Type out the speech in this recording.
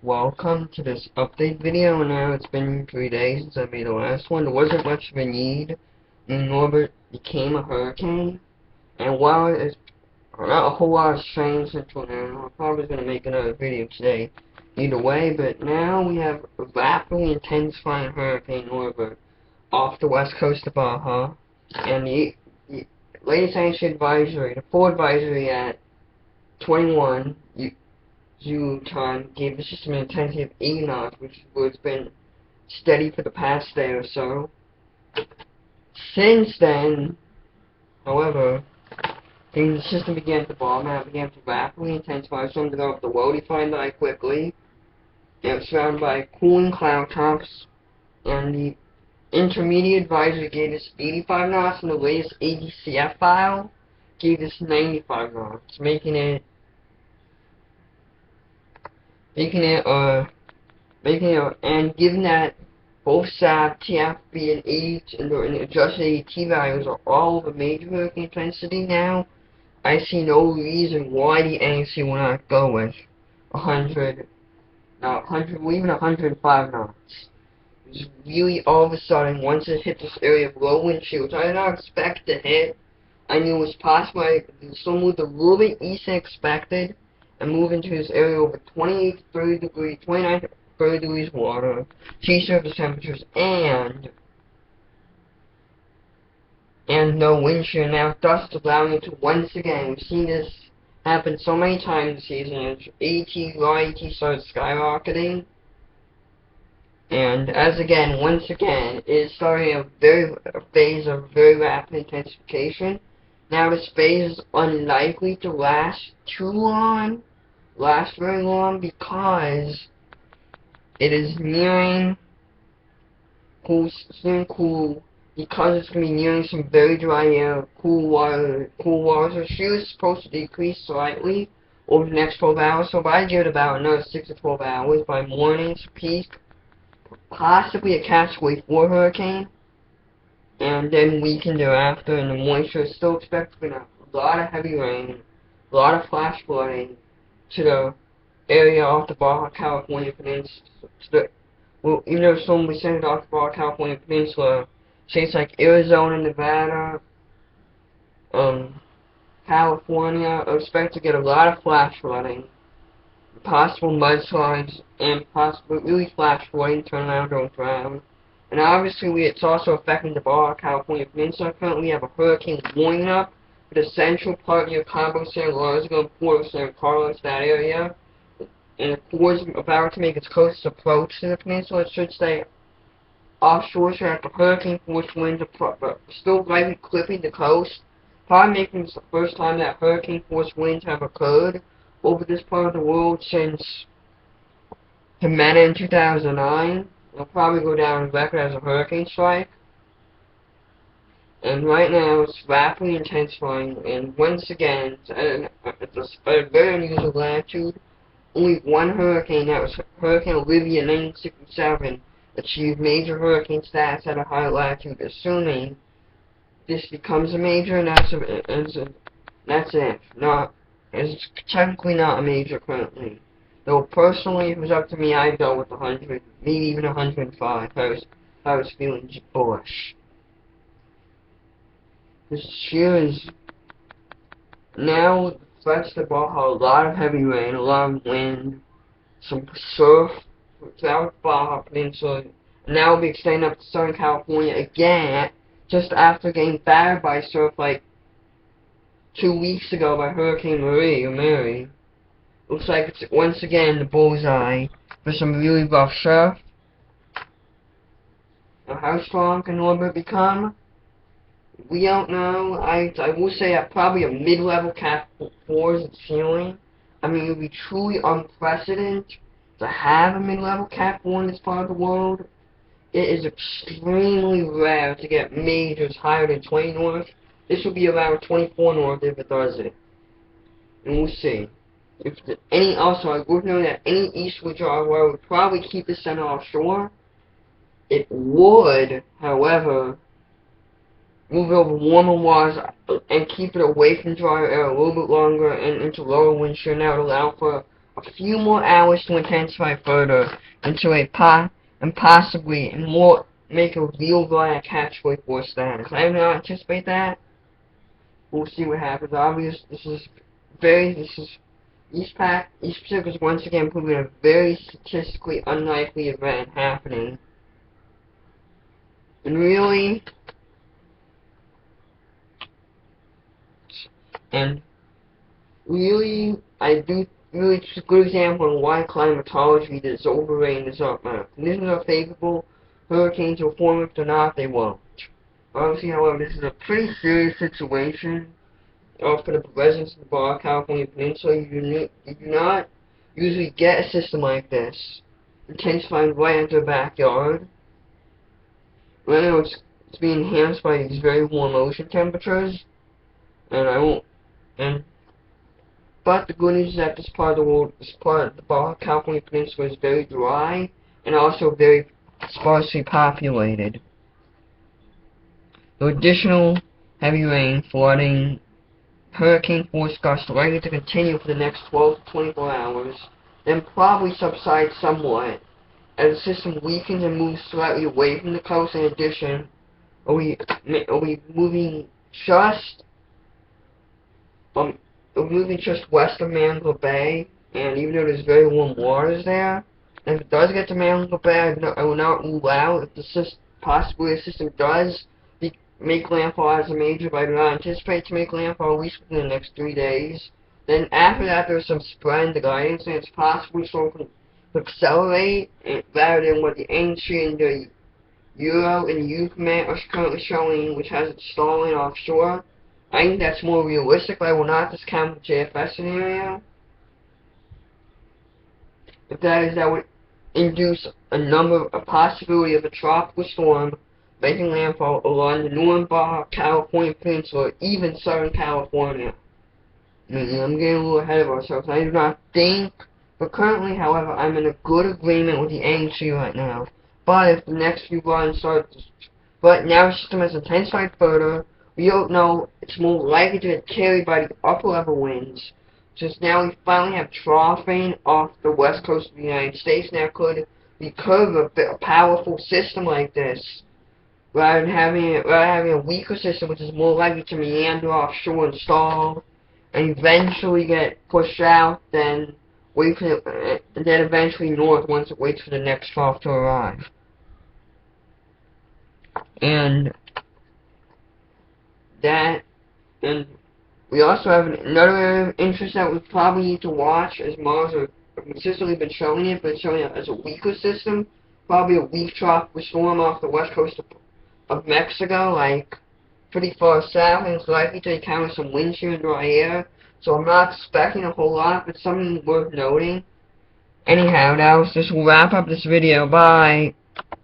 Welcome to this update video. Now it's been 3 days since I made the last one. There wasn't much of a need. Norbert became a hurricane, and while it's not a whole lot has changed until now, I'm probably going to make another video today either way, but now we have a rapidly intensifying Hurricane Norbert off the west coast of Baja, and the latest ancient advisory, the full advisory at 21 Zulu time gave the system an intensity of 80 knots, which has been steady for the past day or so. Since then, however, the system began to bomb out, began to rapidly intensify, starting to go up the low-defined eye quickly. It was surrounded by cooling cloud tops, and the intermediate advisory gave us 85 knots, and the latest ADCF file gave us 95 knots, making it and given that both SAP, TFB, and and adjusted AT values are all of a major hurricane intensity now, I see no reason why the ANC will not go with 100, not 100, or even 105 knots. It's really all of a sudden, once it hit this area of low wind chill, which I did not expect to hit, I knew it was possible it still moved a little bit east than expected, and move into this area over 28 to 30 degrees, 29 to 30 degrees water, sea surface temperatures, and no wind shear. Now dust allowing it to once again. We've seen this happen so many times this season. Raw AT started skyrocketing, and once again, it is starting a phase of very rapid intensification. Now this phase is unlikely to last very long, because it is nearing cool, because it's going to be nearing some very dry air, cool waters. The shear is supposed to decrease slightly over the next 12 hours, so I give it about another 6 to 12 hours by morning's peak, possibly a Category 4 hurricane, and then weaken thereafter, and the moisture is still expected to be a lot of heavy rain, a lot of flash flooding to the area off the Baja California Peninsula. Even though some will be sent off the Baja California Peninsula, states like Arizona, Nevada, California are expected to get a lot of flash flooding, possible mudslides, and possible really flash flooding, turn around, don't drown. And obviously, it's also affecting the Baja California Peninsula. Currently, we have a hurricane warning up for the central part near Cabo San Lazaro and Puerto San Carlos, that area. And the core is about to make its closest approach to the peninsula. It should stay offshore, so that the hurricane force winds are still lightly clipping the coast. Probably making this the first time that hurricane force winds have occurred over this part of the world since Jimena in 2009. It'll probably go down on record as a hurricane strike. And right now, it's rapidly intensifying, and once again, it's a very unusual latitude. Only one hurricane, that was Hurricane Olivia in 1967, achieved major hurricane status at a high latitude. Assuming this becomes a major, and that's it. It's technically not a major currently. Though personally, if it was up to me, I'd go with 100, maybe even 105. If I was feeling bullish. This shear is now threats to Baja, a lot of heavy rain, a lot of wind, some surf throughout Baja Peninsula, and now will be extending up to Southern California again, just after getting battered by surf like 2 weeks ago by Hurricane Mary. Looks like it's once again the bullseye for some really rough surf. Now, how strong can Norbert become? We don't know. I will say that probably a mid-level Cat 4 is its ceiling. I mean, it would be truly unprecedented to have a mid-level Cat 4 in this part of the world. It is extremely rare to get majors higher than 20 north. This will be around 24 north if it does it. And we'll see. Also, I would know that any eastward gyro would probably keep the center offshore. It would, however, move it over warmer waters and keep it away from drier air a little bit longer and into lower wind shear. Now it would allow for a few more hours to intensify further into a and possibly more make a real black hatchway force status. I do not anticipate that. We'll see what happens. Obviously, East Pacific is once again proving a very statistically unlikely event happening. And really, I do really it's a good example of why climatology is overrated is up. Conditions are favorable, hurricanes will form. If they're not, they won't. Obviously, however, this is a pretty serious situation for the residents of the Baja California Peninsula. You do not usually get a system like this intensifying right into their backyard. Right now, it's being enhanced by these very warm ocean temperatures, but the good news is that this part of the world, this part of the Baja California Peninsula is very dry and also very sparsely populated. The additional heavy rain, flooding, hurricane force gusts are likely to continue for the next 12 to 24 hours, then probably subside somewhat as the system weakens and moves slightly away from the coast. In addition, are we moving just west of Manila Bay, and even though there's very warm waters there, and if it does get to Manila Bay, I will not rule out if possibly the system does make landfall as a major, but I do not anticipate to make landfall at least within the next 3 days. Then after that, there's some spread in the guidance, and it's possible the storm can accelerate rather than what the ancient and the Euro and the UFMAT are currently showing, which has it stalling offshore. I think that's more realistic, but I will not discount the JFS scenario. If that would induce a possibility of a tropical storm making landfall along the northern Baja California Peninsula, even Southern California. I'm getting a little ahead of ourselves. I do not think, but currently, however, I'm in a good agreement with the ANC right now. But if the next few runs but now the system has intensified further, we don't know, it's more likely to get carried by the upper level winds. Since now we finally have troughing off the west coast of the United States, now could recurve a powerful system like this, rather than having a weaker system which is more likely to meander offshore and stall, and eventually get pushed out, then eventually north once it waits for the next trough to arrive. And we also have another area of interest that we probably need to watch, as models have consistently been showing it, but it's showing it as a weaker system. Probably a weak tropical storm off the west coast of Mexico, like pretty far south, and it's likely to encounter some wind shear and dry air. So I'm not expecting a whole lot, but something worth noting. Anyhow, this will wrap up this video. Bye.